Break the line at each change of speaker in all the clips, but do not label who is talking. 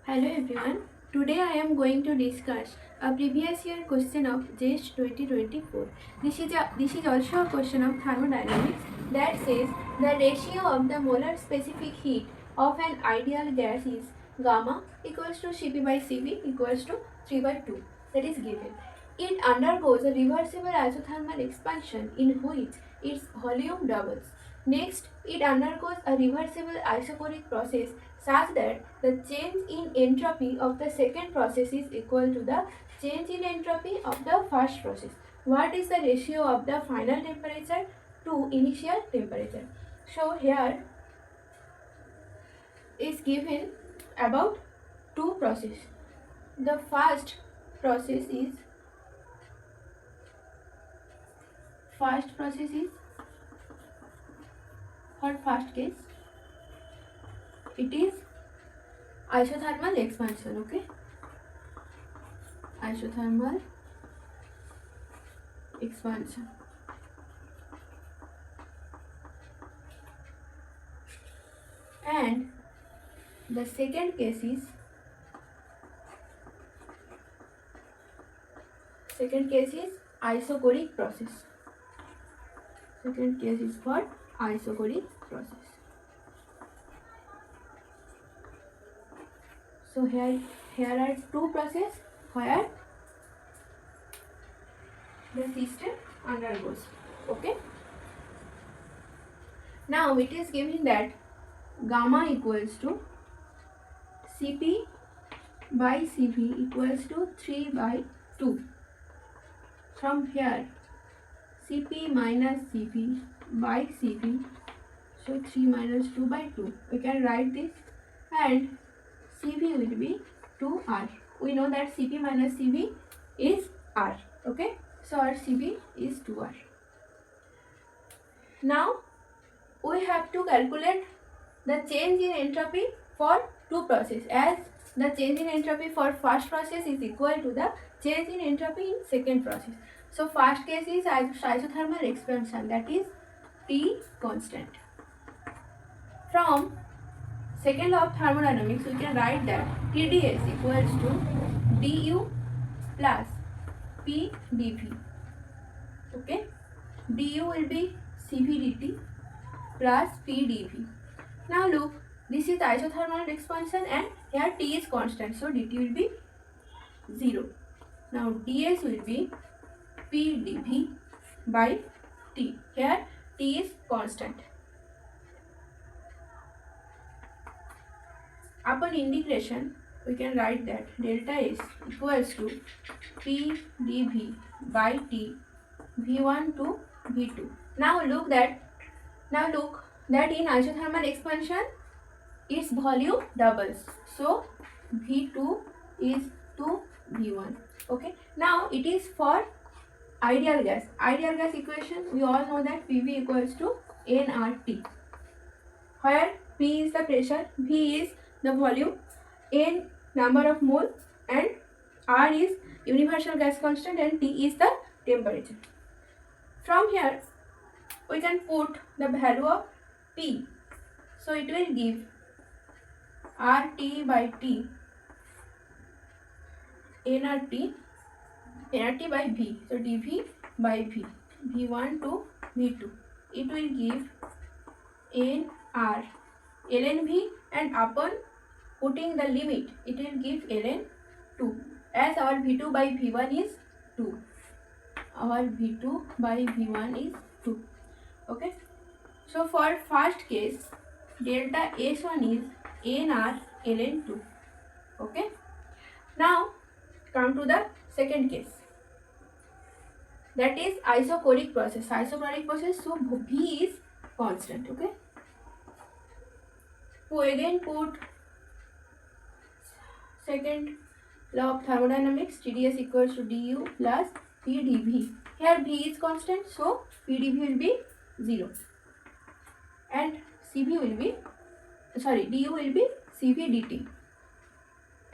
Hello everyone. Today I am going to discuss a previous year question of JEST 2024. This is also a question of thermodynamics that says the ratio of the molar specific heat of an ideal gas is gamma equals to Cp by Cv equals to 3 by 2. That is given. It undergoes a reversible isothermal expansion in which its volume doubles. Next, it undergoes a reversible isochoric process such that the change in entropy of the second process is equal to the change in entropy of the first process. What is the ratio of the final temperature to initial temperature? So here is given about two processes. The first process is for first case it is isothermal expansion. Okay, isothermal expansion. And the second case is isochoric process. Second case is for isochoric process. So here are two processes where the system undergoes. Okay. Now it is given that gamma equals to Cp by Cv equals to 3 by 2. From here Cp minus Cv by Cv, so 3 minus 2 by 2. We can write this, and Cv will be 2R. We know that Cp minus Cv is R. Okay, so our Cv is 2R. Now we have to calculate the change in entropy for two processes, as the change in entropy for first process is equal to the change in entropy in second process. So first case is isothermal expansion, that is T constant. From second law of thermodynamics, we can write that TdS equals to du plus P dV. Okay, du will be Cv dt plus P dV. Now look, this is isothermal expansion and here T is constant, so dt will be 0. Now ds will be P dV by T. Here T is constant. Upon integration, we can write that delta S equals to P dV by T V1 to V2. Now look that in isothermal expansion its volume doubles, so V2 is to V1. Okay, now it is for ideal gas. Ideal gas equation, we all know that PV equals to nRT, where P is the pressure, V is the volume, N number of mole, and R is universal gas constant, and T is the temperature. From here we can put the value of P, so it will give RT by T nRT by V, so dV by V, V1 to V2. It will give nR ln V, and upon putting the limit it will give ln 2, as our V2 by V1 is 2. Our V2 by V1 is 2. Okay, so for first case delta S1 is nR ln 2. Okay, now come to the second case, that is isochoric process. So V is constant. Okay, we again put second law of thermodynamics, TdS equals to du plus P dV. Here V is constant, so P dV will be 0, and du will be Cv dt,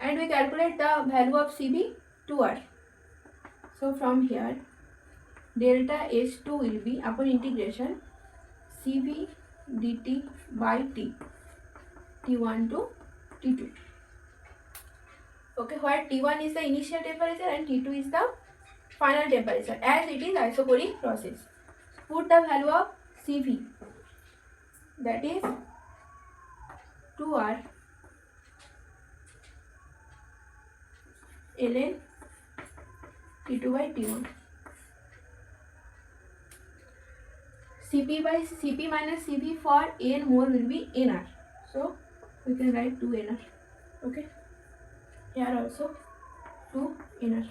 and we calculate the value of Cv 2R. So from here delta S2 will be, upon integration, Cv dt by T, T1 to T2. Okay, where T1 is the initial temperature and T2 is the final temperature, as it is isochloric process. Put the value of Cv, that is 2R ln T2 by T1. Cp minus Cv for n mole will be nR. So we can write 2 nR. Okay. Here also 2 nR.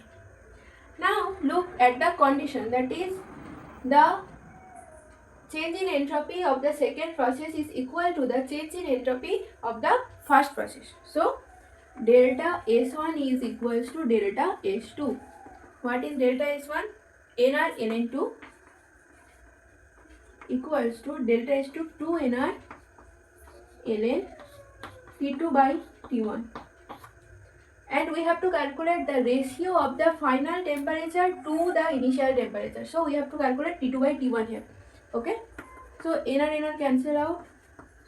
Now look at the condition, that is the change in entropy of the second process is equal to the change in entropy of the first process. So delta S1 is equals to delta S2. What is delta S1? nR ln2 equals to delta S2 2 nR ln T2 by T1. And we have to calculate the ratio of the final temperature to the initial temperature. So we have to calculate T2 by T1 here. Okay. So nR cancel out.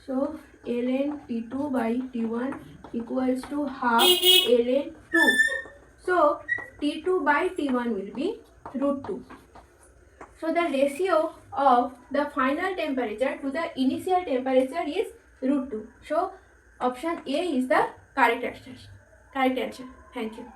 So ln T2 by T1 equals to half ln 2. So T2 by T1 will be root 2. So the ratio of the final temperature to the initial temperature is root 2. So option A is the correct answer. Thank you.